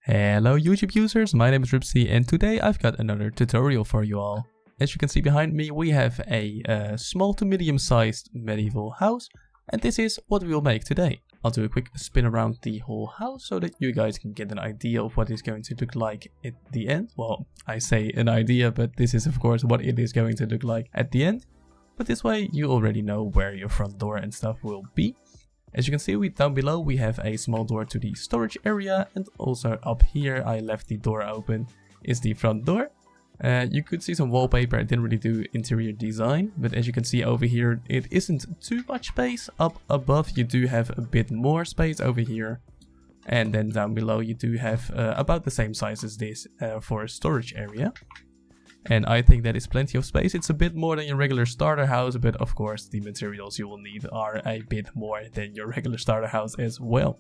Hello YouTube users, my name is ruubzy and today I've got another tutorial for you all. As you can see behind me we have a small to medium sized medieval house and this is what we will make today. I'll do a quick spin around the whole house so that you guys can get an idea of what it's going to look like at the end. Well, I say an idea, but this is of course what it is going to look like at the end. But this way you already know where your front door and stuff will be. As you can see, down below we have a small door to the storage area, and also up here I left the door open is the front door. You could see some wallpaper. I didn't really do interior design, but as you can see over here it isn't too much space. Up above you do have a bit more space over here, and then down below you do have about the same size as this for a storage area. And I think that is plenty of space. It's a bit more than your regular starter house, but of course the materials you will need are a bit more than your regular starter house as well.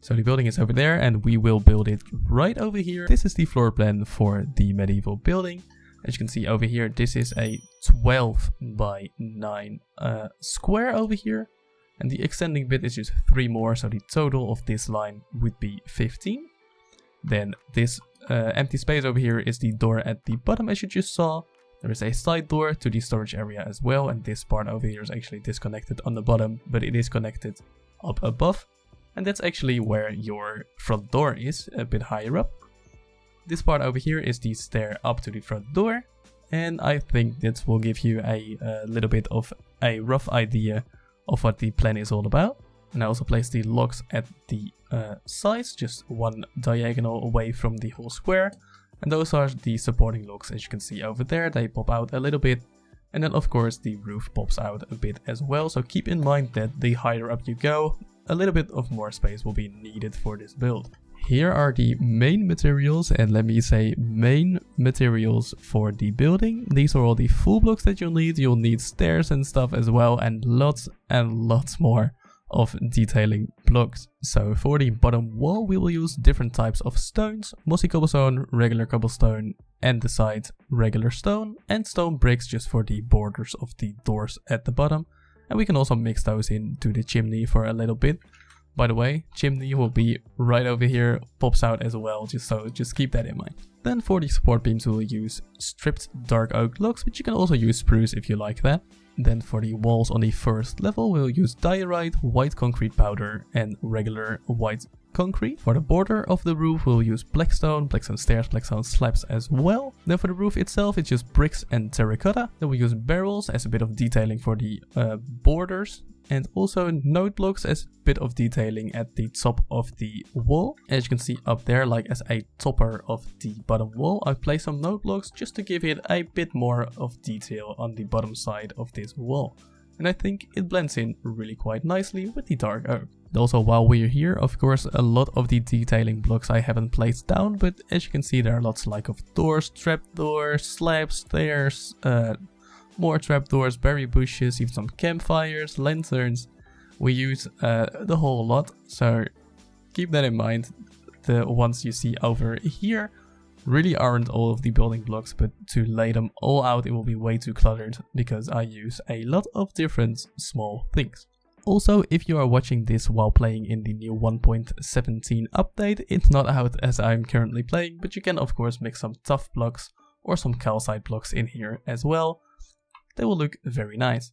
So the building is over there and we will build it right over here. This is the floor plan for the medieval building. As you can see over here, this is a 12 by 9 square over here. And the extending bit is just 3 more, so the total of this line would be 15. Then this empty space over here is the door at the bottom, as you just saw. There is a side door to the storage area as well, and this part over here is actually disconnected on the bottom, but it is connected up above. And that's actually where your front door is, a bit higher up. This part over here is the stair up to the front door, and I think this will give you a little bit of a rough idea of what the plan is all about. And I also placed the locks at the sides, just one diagonal away from the whole square. And those are the supporting locks, as you can see over there. They pop out a little bit. And then of course the roof pops out a bit as well. So keep in mind that the higher up you go, a little bit of more space will be needed for this build. Here are the main materials, and let me say main materials for the building. These are all the full blocks that you'll need. You'll need stairs and stuff as well, and lots more of detailing blocks. So for the bottom wall we will use different types of stones: mossy cobblestone, regular cobblestone, and the side regular stone, and stone bricks just for the borders of the doors at the bottom. And we can also mix those into the chimney for a little bit. By the way, chimney will be right over here, pops out as well, just keep that in mind. Then for the support beams we will use stripped dark oak blocks, but you can also use spruce if you like that. Then for the walls on the first level we'll use diorite, white concrete powder, and regular white concrete. For the border of the roof we'll use blackstone stairs, blackstone slabs as well. Then for the roof itself it's just bricks and terracotta. Then we use barrels as a bit of detailing for the borders, and also note blocks as a bit of detailing at the top of the wall. As you can see up there, like as a topper of the bottom wall, I placed some note blocks just to give it a bit more of detail on the bottom side of this wall. And I think it blends in really quite nicely with the dark oak. Also, while we're here, of course, a lot of the detailing blocks I haven't placed down, but as you can see there are lots like of doors, trapdoors, slabs, stairs, more trapdoors, berry bushes, even some campfires, lanterns. We use the whole lot, so keep that in mind. The ones you see over here really aren't all of the building blocks, but to lay them all out it will be way too cluttered because I use a lot of different small things. Also, if you are watching this while playing in the new 1.17 update, it's not out as I'm currently playing, but you can of course mix some tough blocks or some calcite blocks in here as well. They will look very nice.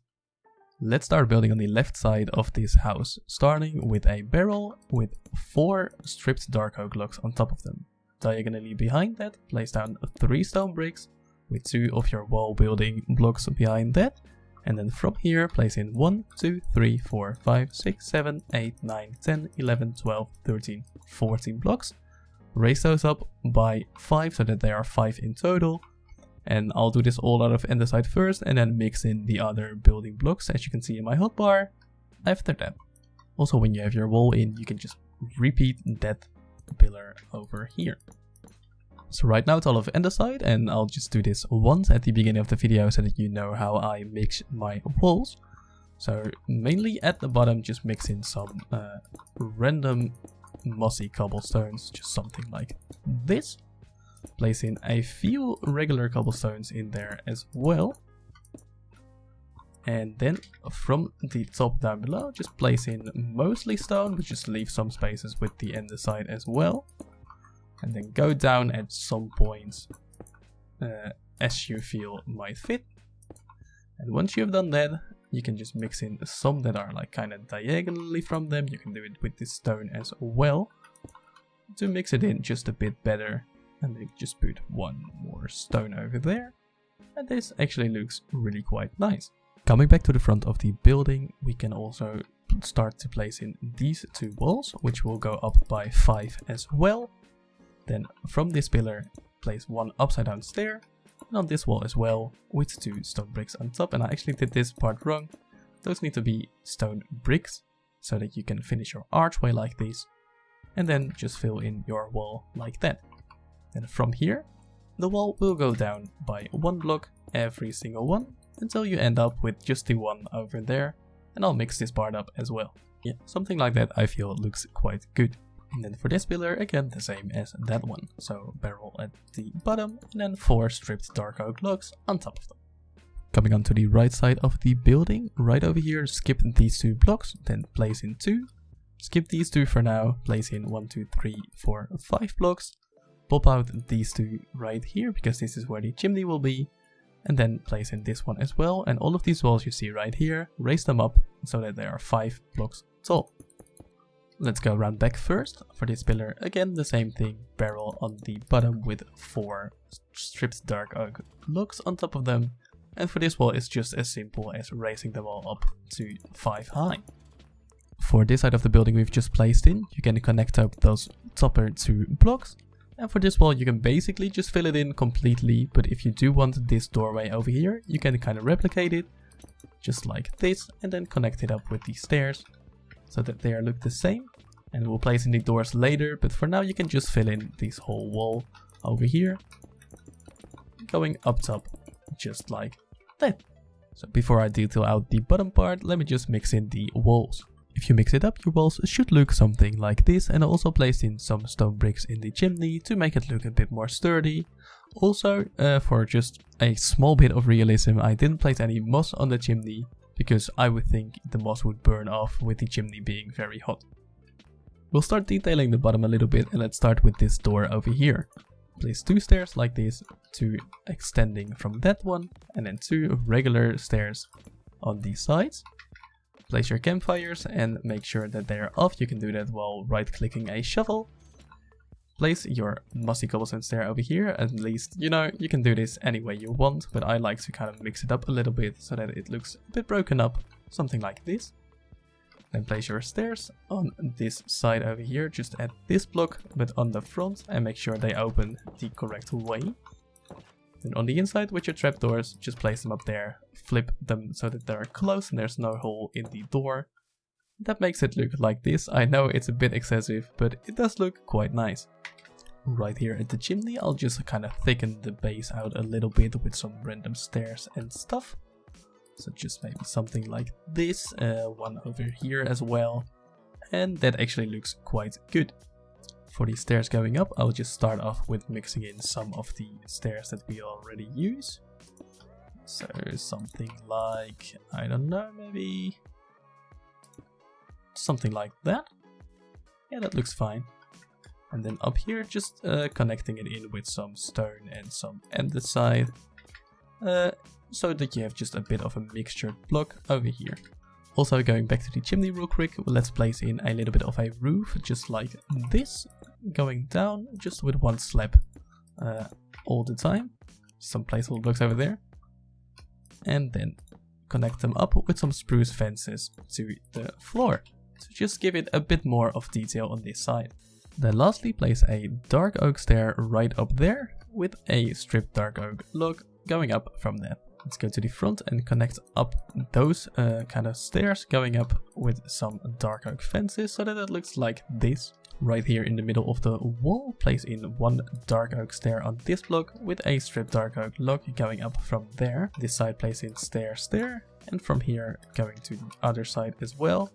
Let's start building on the left side of this house, starting with a barrel with 4 stripped dark oak blocks on top of them. Diagonally behind that, place down 3 stone bricks with 2 of your wall building blocks behind that. And then from here, place in 1, 2, 3, 4, 5, 6, 7, 8, 9, 10, 11, 12, 13, 14 blocks. Raise those up by 5 so that there are 5 in total. And I'll do this all out of andesite first and then mix in the other building blocks, as you can see in my hotbar, after that. Also, when you have your wall in, you can just repeat that pillar over here. So right now it's all of andesite, and I'll just do this once at the beginning of the video so that you know how I mix my walls. So mainly at the bottom just mix in some random mossy cobblestones, just something like this. Place in a few regular cobblestones in there as well. And then from the top down below, just place in mostly stone, but just leave some spaces with the andesite as well. and then go down at some points as you feel might fit. And once you've done that, you can just mix in some that are like kind of diagonally from them. You can do it with this stone as well to mix it in just a bit better. And then just put one more stone over there. And this actually looks really quite nice. Coming back to the front of the building, we can also start to place in these two walls, which will go up by 5 as well. Then from this pillar, place one upside down stair, and on this wall as well, with 2 stone bricks on top. And I actually did this part wrong. Those need to be stone bricks, so that you can finish your archway like this, and then just fill in your wall like that. And from here, the wall will go down by 1 block, every single one, until you end up with just the one over there. And I'll mix this part up as well. Yeah, something like that I feel looks quite good. And then for this pillar, again the same as that one. So barrel at the bottom, and then 4 stripped dark oak logs on top of them. Coming onto the right side of the building, right over here, skip these 2 blocks, then place in 2. Skip these 2 for now, place in 1, 2, 3, 4, 5 blocks. Pop out these 2 right here, because this is where the chimney will be. And then place in this one as well. And all of these walls you see right here, raise them up so that they are 5 blocks tall. Let's go around back first. For this pillar, again the same thing. Barrel on the bottom with 4 stripped dark oak logs on top of them. And for this wall, it's just as simple as raising them all up to 5 high. For this side of the building we've just placed in, you can connect up those topper 2 blocks. And for this wall, you can basically just fill it in completely. But if you do want this doorway over here, you can kind of replicate it just like this, and then connect it up with these stairs so that they look the same. And we'll place in the doors later, but for now you can just fill in this whole wall over here, going up top just like that. So before I detail out the bottom part, let me just mix in the walls. If you mix it up, your walls should look something like this, and I also placed in some stone bricks in the chimney to make it look a bit more sturdy. Also, for just a small bit of realism, I didn't place any moss on the chimney, because I would think the moss would burn off with the chimney being very hot. We'll start detailing the bottom a little bit, and let's start with this door over here. Place 2 stairs like this, 2 extending from that one, and then 2 regular stairs on these sides. Place your campfires and make sure that they are off. You can do that while right clicking a shovel. Place your mossy cobblestone stair over here. At least, you know, you can do this any way you want, but I like to kind of mix it up a little bit so that it looks a bit broken up, something like this. Then place your stairs on this side over here, just at this block, but on the front, and make sure they open the correct way. Then on the inside with your trapdoors, just place them up there, flip them so that they're closed and there's no hole in the door. That makes it look like this. I know it's a bit excessive, but it does look quite nice. Right here at the chimney, I'll just kind of thicken the base out a little bit with some random stairs and stuff. So just maybe something like this, one over here as well. And that actually looks quite good. For the stairs going up, I'll just start off with mixing in some of the stairs that we already use. So something like, I don't know, maybe something like that. Yeah, that looks fine. And then up here, just connecting it in with some stone and some andesite, so that you have just a bit of a mixtured block over here. Also, going back to the chimney real quick, let's place in a little bit of a roof, just like this, going down just with 1 slab all the time. Some placeholder blocks over there. And then connect them up with some spruce fences to the floor, to just give it a bit more of detail on this side. Then lastly, place a dark oak stair right up there with a stripped dark oak log going up from there. Let's go to the front and connect up those kind of stairs going up with some dark oak fences so that it looks like this. Right here in the middle of the wall, place in 1 dark oak stair on this block with a stripped dark oak log going up from there. This side place in stair, and from here going to the other side as well,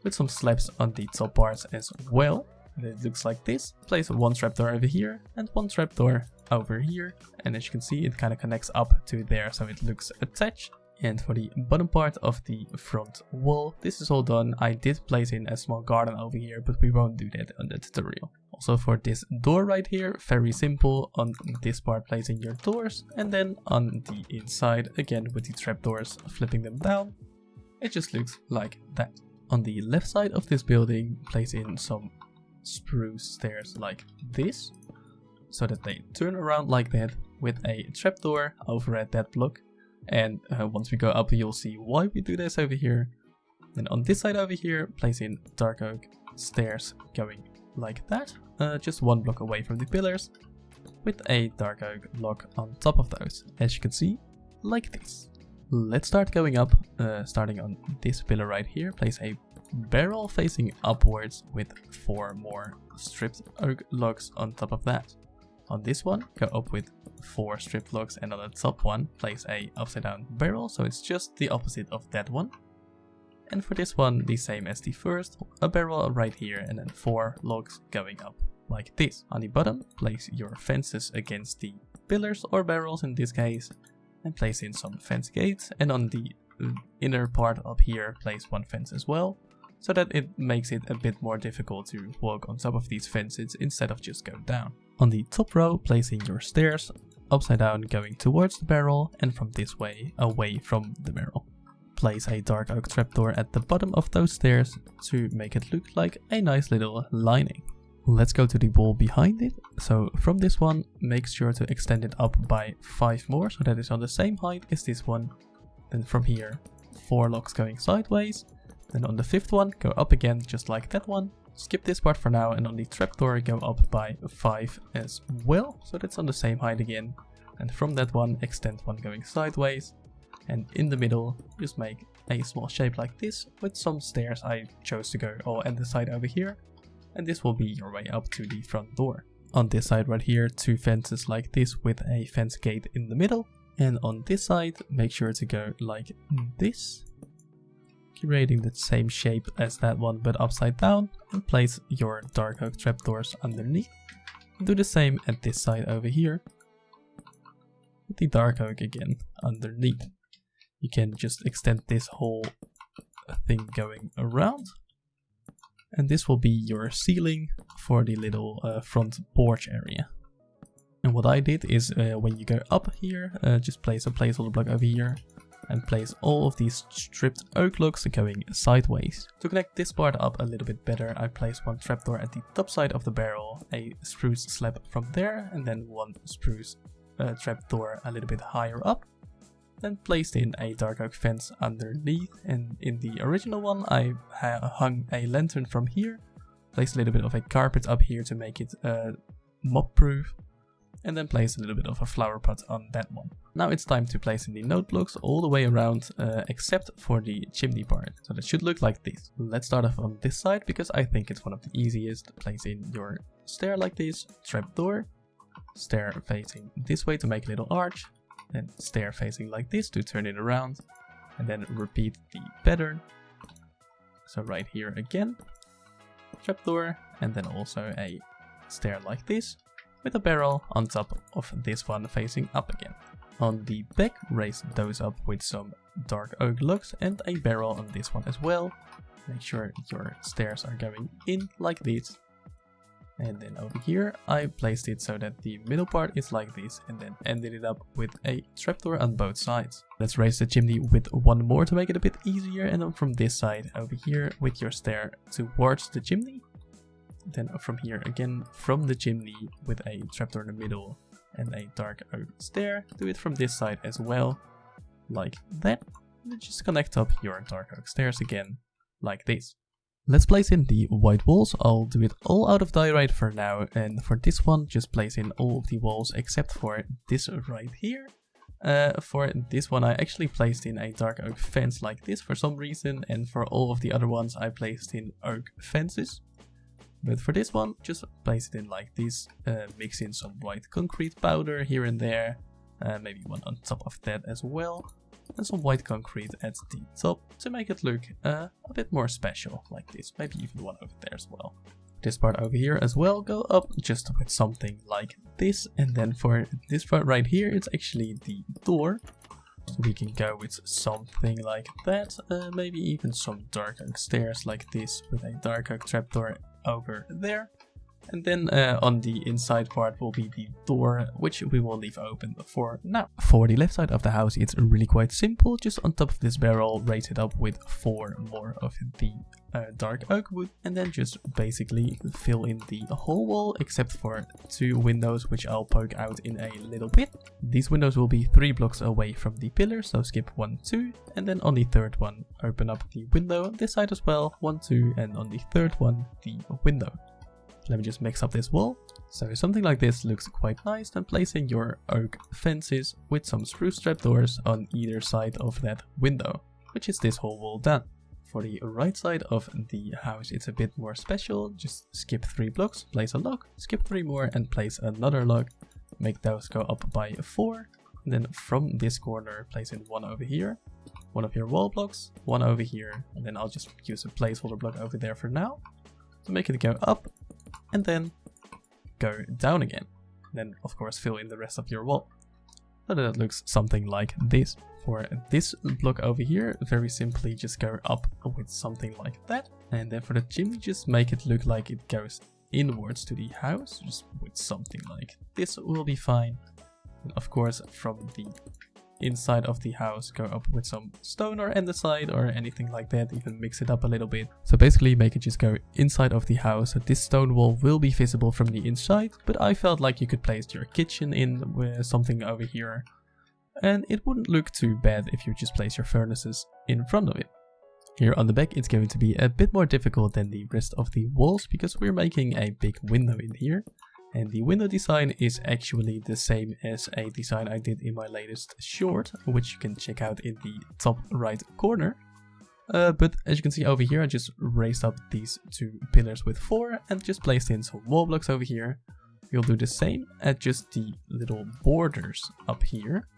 with some slabs on the top parts as well. And it looks like this. Place 1 trapdoor over here and 1 trapdoor over here, and as you can see, it kind of connects up to there, so it looks attached. And for the bottom part of the front wall, this is all done. I did place in a small garden over here, but we won't do that on the tutorial. Also for this door right here, very simple. On this part, place in your doors, and then on the inside, again with the trapdoors, flipping them down, it just looks like that. On the left side of this building, place in some spruce stairs like this, so that they turn around like that with a trapdoor over at that block. And once we go up, you'll see why we do this over here. And on this side over here, place in dark oak stairs going like that, just one block away from the pillars, with a dark oak block on top of those, as you can see, like this. Let's start going up, starting on this pillar right here. Place a barrel facing upwards with 4 more stripped oak logs on top of that. On this one, go up with 4 stripped logs, and on the top one, place a upside down barrel, so it's just the opposite of that one. And for this one, the same as the first, a barrel right here, and then 4 logs going up like this. On the bottom, place your fences against the pillars or barrels in this case, and place in some fence gates. And on the inner part up here, place 1 fence as well, so that it makes it a bit more difficult to walk on top of these fences instead of just go down. On the top row, placing your stairs upside down going towards the barrel, and from this way away from the barrel. Place a dark oak trapdoor at the bottom of those stairs to make it look like a nice little lining. Let's go to the wall behind it. So from this one, make sure to extend it up by 5 more, so that it's on the same height as this one. Then from here, 4 logs going sideways. Then on the 5th one, go up again just like that one. Skip this part for now, and on the trapdoor go up by 5 as well, so that's on the same height again. And from that one, extend one going sideways, and in the middle just make a small shape like this with some stairs. I chose to go all on the side over here, and this will be your way up to the front door. On this side right here, 2 fences like this with a fence gate in the middle, and on this side make sure to go like this, creating the same shape as that one but upside down, and place your dark oak trapdoors underneath. Do the same at this side over here with the dark oak again underneath. You can just extend this whole thing going around, and this will be your ceiling for the little front porch area. And what I did is when you go up here, just place a placeholder block over here and place all of these stripped oak logs going sideways. To connect this part up a little bit better, I placed 1 trapdoor at the top side of the barrel, a spruce slab from there, and then 1 spruce trapdoor a little bit higher up. Then placed in a dark oak fence underneath, and in the original one I hung a lantern from here, placed a little bit of a carpet up here to make it mob proof, and then place a little bit of a flower pot on that one. Now it's time to place in the note blocks all the way around, except for the chimney part. So that should look like this. Let's start off on this side because I think it's one of the easiest. Place in your stair like this, trapdoor, stair facing this way to make a little arch, then stair facing like this to turn it around, and then repeat the pattern. So right here again, trapdoor, and then also a stair like this, with a barrel on top of this one facing up again. On the back, raise those up with some dark oak logs and a barrel on this one as well. Make sure your stairs are going in like this. And then over here, I placed it so that the middle part is like this, and then ended it up with a trapdoor on both sides. Let's raise the chimney with 1 more to make it a bit easier, and then from this side over here with your stair towards the chimney. Then from here again from the chimney with a trapdoor in the middle and a dark oak stair. Do it from this side as well, like that. And then just connect up your dark oak stairs again, like this. Let's place in the white walls. I'll do it all out of diorite for now, and for this one just place in all of the walls except for this right here. For this one I actually placed in a dark oak fence like this for some reason, and for all of the other ones I placed in oak fences. But for this one, just place it in like this, mix in some white concrete powder here and there, maybe one on top of that as well, and some white concrete at the top to make it look a bit more special, like this, maybe even one over there as well. This part over here as well, go up just with something like this, and then for this part right here, it's actually the door. So we can go with something like that, maybe even some dark oak stairs like this with a dark oak trapdoor over there. And then on the inside part will be the door, which we will leave open for now. For the left side of the house, it's really quite simple. Just on top of this barrel, raise it up with 4 more of the dark oak wood, and then just basically fill in the whole wall except for 2 windows, which I'll poke out in a little bit. These windows will be 3 blocks away from the pillar, so skip 1, 2, and then on the third one, open up the window this side as well, 1, 2, and on the third one, the window. Let me just mix up this wall. So something like this looks quite nice, and placing your oak fences with some spruce trapdoors on either side of that window, which is this whole wall done. For the right side of the house, it's a bit more special. Just skip 3 blocks, place a lock, skip 3 more and place another lock. Make those go up by 4. And then from this corner, place in 1 over here, 1 of your wall blocks, 1 over here, and then I'll just use a placeholder block over there for now to make it go up. And then go down again. Then of course fill in the rest of your wall. So that looks something like this. For this block over here, very simply just go up with something like that. And then for the chimney, just make it look like it goes inwards to the house. Just with something like this will be fine. And of course from the inside of the house, go up with some stone or andesite or anything like that, even mix it up a little bit. So basically make it just go inside of the house. This stone wall will be visible from the inside, but I felt like you could place your kitchen in with something over here, and it wouldn't look too bad if you just place your furnaces in front of it. Here on the back, it's going to be a bit more difficult than the rest of the walls because we're making a big window in here. And the window design is actually the same as a design I did in my latest short, which you can check out in the top right corner. But as you can see over here, I just raised up these 2 pillars with 4 and just placed in some wall blocks over here. You'll do the same at just the little borders up here.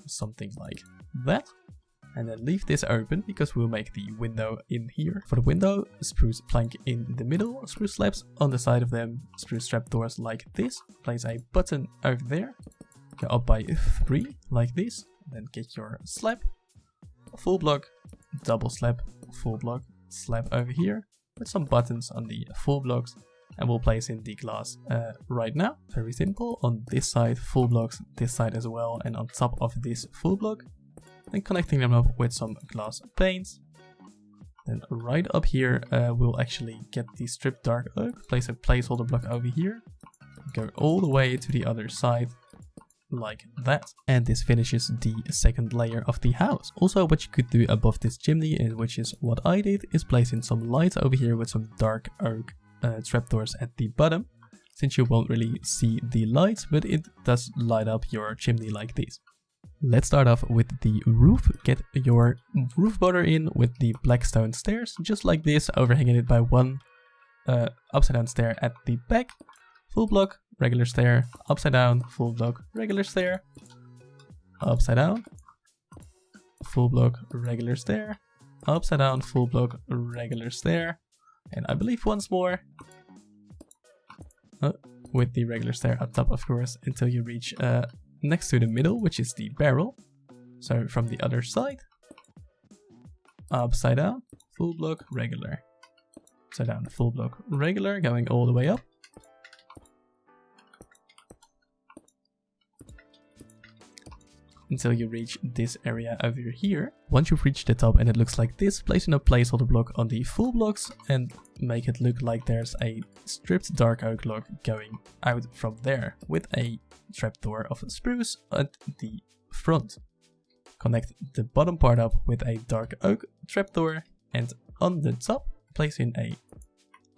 Something like that. And then leave this open because we'll make the window in here. For the window, spruce plank in the middle, spruce slabs on the side of them, spruce trapdoors like this. Place a button over there. Go up by 3 like this. Then get your slab, full block, double slab, full block, slab over here with some buttons on the full blocks. And we'll place in the glass right now. Very simple. On this side, full blocks, this side as well, and on top of this full block. And connecting them up with some glass panes. Then right up here, we'll actually get the stripped dark oak, place a placeholder block over here, go all the way to the other side, like that. And this finishes the second layer of the house. Also, what you could do above this chimney, which is what I did, is place in some lights over here with some dark oak trapdoors at the bottom, since you won't really see the lights, but it does light up your chimney like this. Let's start off with the roof. Get your roof border in with the black stone stairs, just like this, overhanging it by 1 upside down stair at the back. Full block, regular stair, upside down, full block, regular stair, upside down, full block, regular stair, upside down, full block, regular stair, and I believe once more, with the regular stair up top, of course, until you reach next to the middle, which is the barrel. So from the other side, upside down, full block, regular, upside down, full block, regular, going all the way up. Until you reach this area over here. Once you've reached the top and it looks like this, place in a placeholder block on the full blocks and make it look like there's a stripped dark oak log going out from there with a trapdoor of spruce at the front. Connect the bottom part up with a dark oak trapdoor, and on the top place in a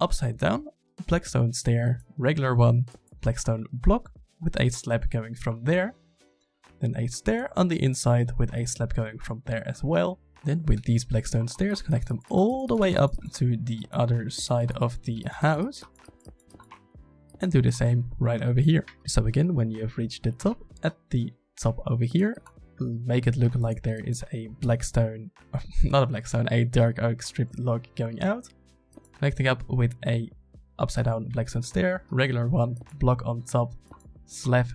upside down blackstone stair, regular one, blackstone block with a slab going from there. Then a stair on the inside with a slab going from there as well. Then with these blackstone stairs, connect them all the way up to the other side of the house. And do the same right over here. So again, when you have reached the top, at the top over here, make it look like there is a blackstone, not a blackstone, a dark oak stripped log going out. Connecting up with a upside down blackstone stair, regular one, block on top, slab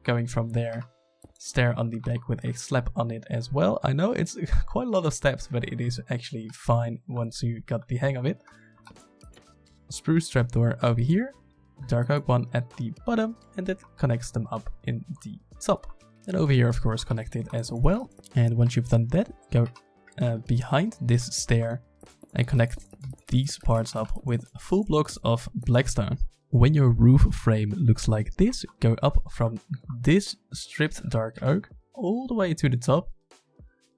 going from there stair on the back with a slab on it as well. I know it's quite a lot of steps, but it is actually fine once you got the hang of it. Spruce trapdoor over here, dark oak one at the bottom, and that connects them up in the top. And over here, of course, connect it as well. And once you've done that, go behind this stair and connect these parts up with full blocks of blackstone. When your roof frame looks like this, go up from this stripped dark oak all the way to the top,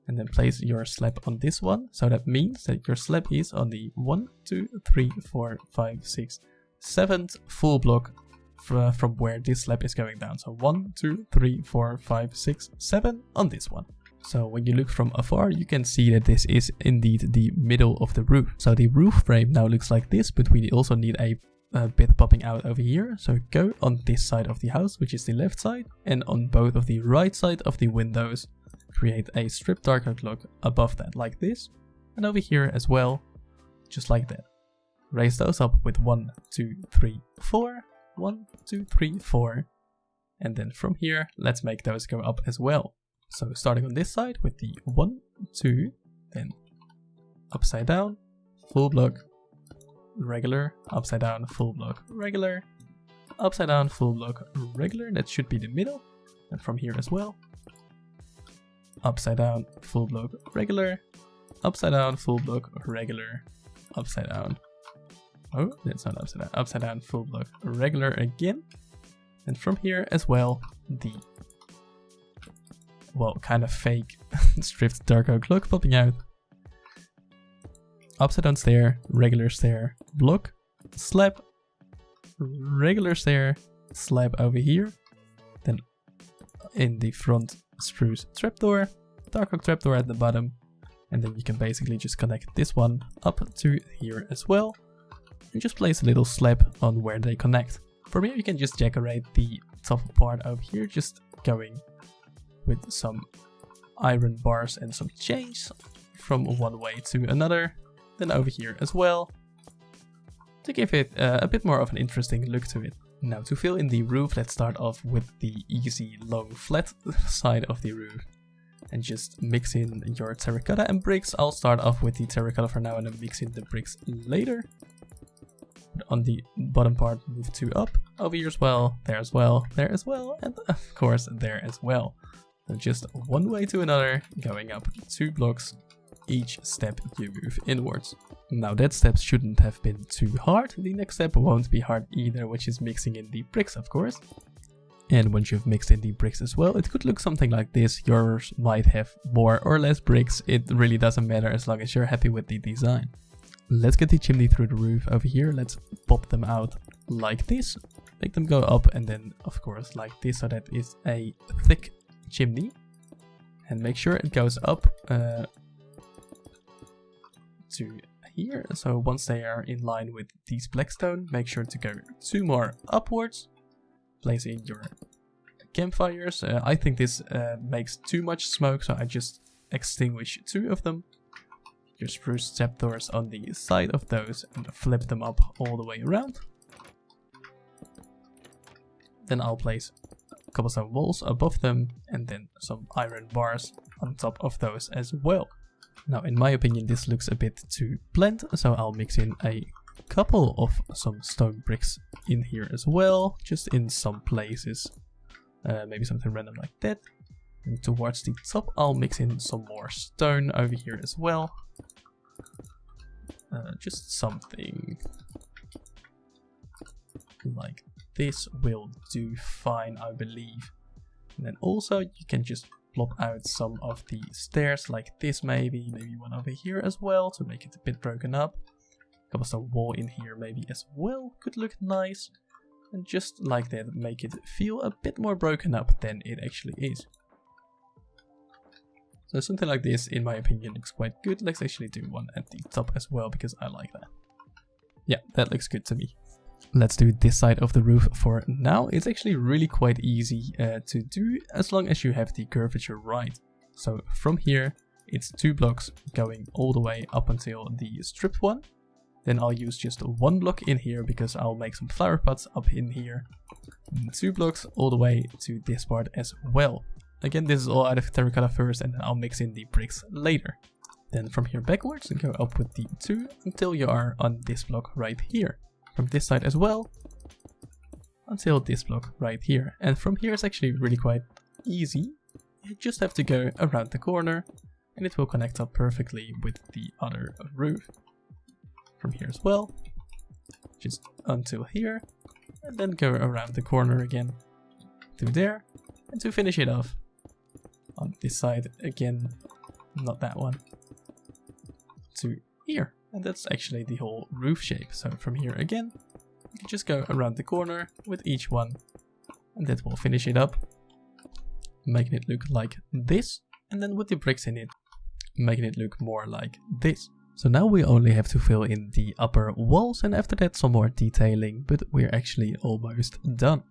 and then place your slab on this one. So that means that your slab is on the 1, 2, 3, 4, 5, 6, 7th full block from where this slab is going down. So 1, 2, 3, 4, 5, 6, 7 on this one. So when you look from afar, you can see that this is indeed the middle of the roof. So the roof frame now looks like this, but we also need a bit popping out over here. So go on this side of the house, which is the left side, and on both of the right side of the windows, create a strip dark oak block above that, like this, and over here as well, just like that. Raise those up with 1, 2, 3, 4, 1, 2, 3, 4, and then from here, let's make those go up as well. So starting on this side with the 1, 2, then upside down, full block, regular, upside down, full block, regular, upside down, full block, regular. That should be the middle. And from here as well, upside down, full block, regular, upside down, full block, regular, upside down. Oh, that's not upside down, full block, regular again. And from here as well, the, well, kind of fake stripped dark oak block popping out. Upside down stair, regular stair, block, slab, regular stair, slab over here. Then in the front, spruce trapdoor, dark oak trapdoor at the bottom. And then you can basically just connect this one up to here as well. And just place a little slab on where they connect. From here you can just decorate the top part over here, just going with some iron bars and some chains from one way to another. Then over here as well, to give it a bit more of an interesting look to it. Now to fill in the roof, let's start off with the easy long flat side of the roof and just mix in your terracotta and bricks. I'll start off with the terracotta for now and then mix in the bricks later. On the bottom part, move 2 up, over here as well, there as well, there as well, and of course there as well. So just one way to another, going up 2 blocks each step you move inwards. Now that step shouldn't have been too hard. The next step won't be hard either, which is mixing in the bricks, of course. And once you've mixed in the bricks as well, it could look something like this. Yours might have more or less bricks. It really doesn't matter as long as you're happy with the design. Let's get the chimney through the roof over here. Let's pop them out like this. Make them go up and then, of course, like this, so that is a thick chimney. And make sure it goes up to here. So once they are in line with these blackstone, make sure to go 2 more upwards. Place in your campfires. I think this makes too much smoke, so I just extinguish 2 of them. Your spruce trapdoors on the side of those and flip them up all the way around. Then I'll place cobblestone walls above them and then some iron bars on top of those as well. Now in my opinion this looks a bit too bland, so I'll mix in a couple of some stone bricks in here as well, just in some places. Maybe something random like that. And towards the top I'll mix in some more stone over here as well. Just something like this will do fine, I believe. And then also you can just plop out some of the stairs like this, maybe one over here as well to make it a bit broken up. Cobblestone wall in here maybe as well, could look nice. And just like that, make it feel a bit more broken up than it actually is. So something like this, in my opinion, looks quite good. Let's actually do one at the top as well, because I like that. Yeah, that looks good to me. Let's do this side of the roof for now. It's actually really quite easy to do, as long as you have the curvature right. So from here, it's 2 blocks going all the way up until the stripped one. Then I'll use just 1 block in here, because I'll make some flower pots up in here. And 2 blocks all the way to this part as well. Again, this is all out of terracotta first, and then I'll mix in the bricks later. Then from here backwards, and go up with the 2 until you are on this block right here. From this side as well, until this block right here. And from here it's actually really quite easy. You just have to go around the corner, and it will connect up perfectly with the other roof. From here as well, just until here, and then go around the corner again to there, and to finish it off on this side again, not that one, to here. And that's actually the whole roof shape. So from here again, you can just go around the corner with each one, and that will finish it up, making it look like this, and then with the bricks in it, making it look more like this. So now we only have to fill in the upper walls, and after that some more detailing, but we're actually almost done.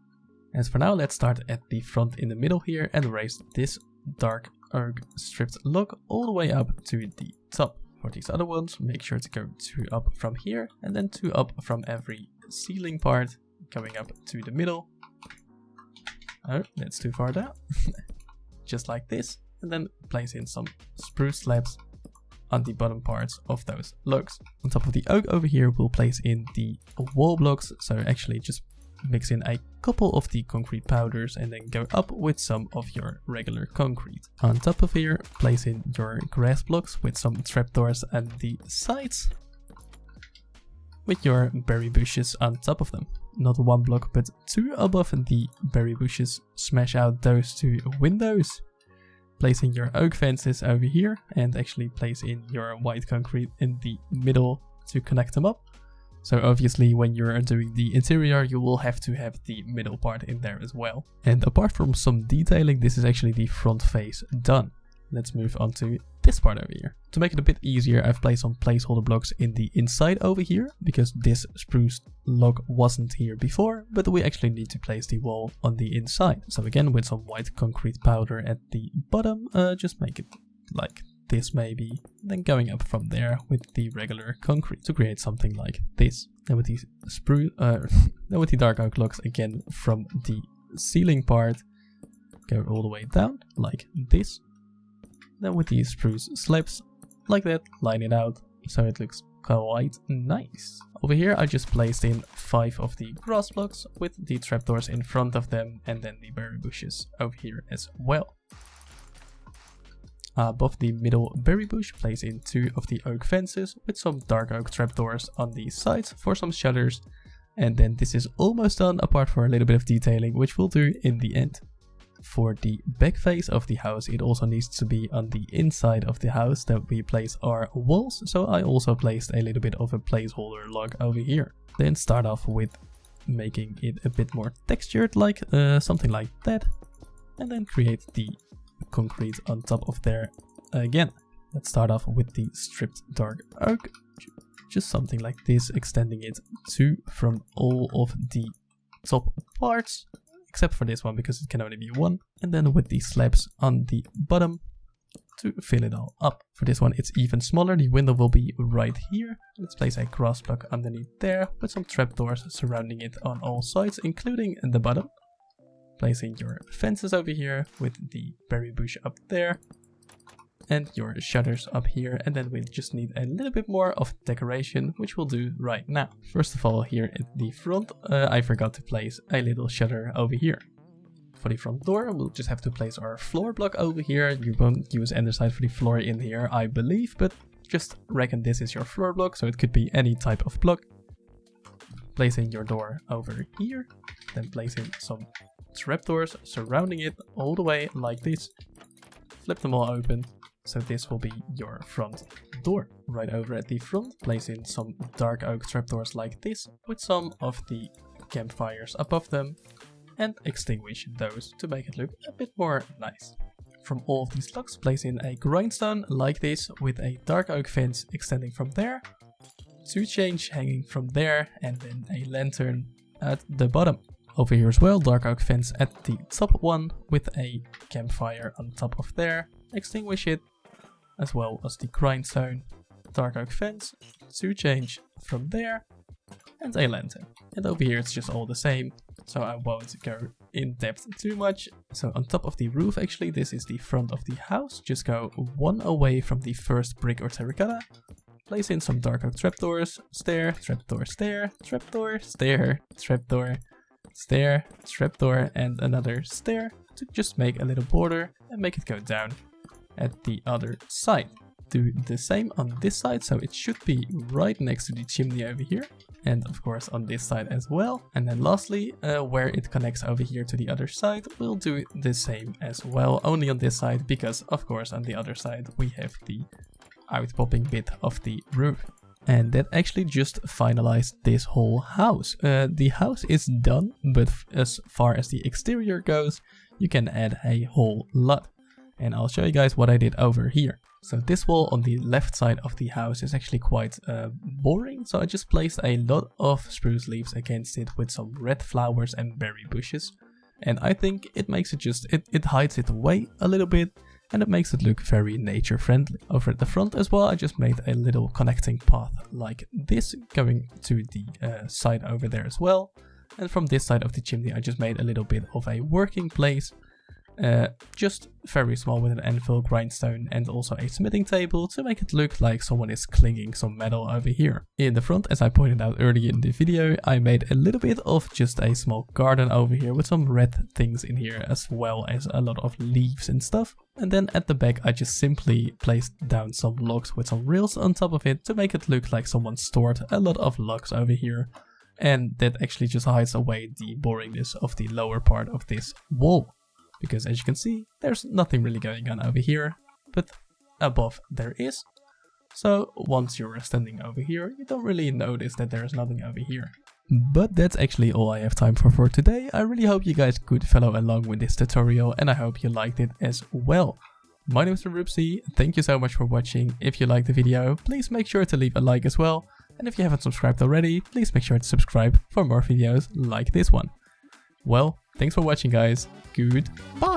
As for now, let's start at the front in the middle here and raise this dark oak stripped log all the way up to the top. For these other ones, make sure to go 2 up from here, and then 2 up from every ceiling part, going up to the middle. Oh, that's too far down. Just like this, and then place in some spruce slabs on the bottom parts of those logs. On top of the oak over here, we'll place in the wall blocks, so actually just mix in a couple of the concrete powders and then go up with some of your regular concrete. On top of here, place in your grass blocks with some trapdoors on the sides, with your berry bushes on top of them. Not 1 block, but 2 above the berry bushes. Smash out those 2 windows. Place in your oak fences over here, and actually place in your white concrete in the middle to connect them up. So obviously when you're doing the interior, you will have to have the middle part in there as well. And apart from some detailing, this is actually the front face done. Let's move on to this part over here. To make it a bit easier, I've placed some placeholder blocks in the inside over here, because this spruce log wasn't here before, but we actually need to place the wall on the inside. So again, with some white concrete powder at the bottom, just make it like this maybe, then going up from there with the regular concrete to create something like this. Then with these then with the dark oak logs again from the ceiling part, go all the way down like this. Then with these spruce slabs like that, line it out so it looks quite nice. Over here I just placed in 5 of the grass blocks with the trapdoors in front of them, and then the berry bushes over here as well. Above the middle berry bush, place in 2 of the oak fences with some dark oak trapdoors on the sides for some shutters. And then this is almost done, apart for a little bit of detailing, which we'll do in the end. For the back face of the house, it also needs to be on the inside of the house that we place our walls, so I also placed a little bit of a placeholder log over here. Then start off with making it a bit more textured, like something like that, and then create the concrete on top of there again. Let's start off with the stripped dark oak, just something like this, extending it 2 from all of the top parts, except for this one because it can only be 1, and then with the slabs on the bottom to fill it all up. For this one it's even smaller, the window will be right here. Let's place a grass block underneath there with some trapdoors surrounding it on all sides, including the bottom. Placing your fences over here with the berry bush up there, and your shutters up here, and then we just need a little bit more of decoration, which we'll do right now. First of all, here at the front, I forgot to place a little shutter over here. For the front door, we'll just have to place our floor block over here. You won't use andesite for the floor in here, I believe, but just reckon this is your floor block, so it could be any type of block. Placing your door over here, then placing some trapdoors surrounding it all the way like this. Flip them all open, so this will be your front door. Right over at the front, place in some dark oak trapdoors like this, with some of the campfires above them, and extinguish those to make it look a bit more nice. From all of these logs, place in a grindstone like this, with a dark oak fence extending from there, 2 chains hanging from there, and then a lantern at the bottom. Over here as well, dark oak fence at the top one with a campfire on top of there. Extinguish it, as well as the grindstone, dark oak fence, 2 chains from there, and a lantern. And over here it's just all the same. so I won't go in depth too much. So on top of the roof, actually, this is the front of the house. Just go one away from the first brick or terracotta. Place in some dark oak trapdoors, stair, trapdoor, stair, trapdoor, stair, trapdoor, stair, trapdoor, and another stair to just make a little border and make it go down at the other side. Do the same on this side, so it should be right next to the chimney over here, and of course on this side as well. And then lastly, where it connects over here to the other side, we'll do the same as well, only on this side, because of course on the other side we have the out-popping bit of the roof. And that actually just finalized this whole house. The house is done, but as far as the exterior goes, you can add a whole lot. And I'll show you guys what I did over here. So this wall on the left side of the house is actually quite boring. So I just placed a lot of spruce leaves against it with some red flowers and berry bushes. And I think it makes it just, it hides it away a little bit. And it makes it look very nature friendly. Over at the front as well, I just made a little connecting path like this going to the side over there as well. And from this side of the chimney, I just made a little bit of a working place. Just very small with an anvil, grindstone, and also a smithing table to make it look like someone is clinging some metal over here. In the front, as I pointed out earlier in the video, I made a little bit of just a small garden over here with some red things in here, as well as a lot of leaves and stuff. And then at the back, I just simply placed down some logs with some rails on top of it to make it look like someone stored a lot of logs over here. And that actually just hides away the boringness of the lower part of this wall. Because as you can see, there's nothing really going on over here, but above there is. So once you're standing over here, you don't really notice that there's nothing over here. But that's actually all I have time for today. I really hope you guys could follow along with this tutorial, and I hope you liked it as well. My name is ruubzy, thank you so much for watching. If you liked the video, please make sure to leave a like as well. And if you haven't subscribed already, please make sure to subscribe for more videos like this one. Well, thanks for watching guys, goodbye!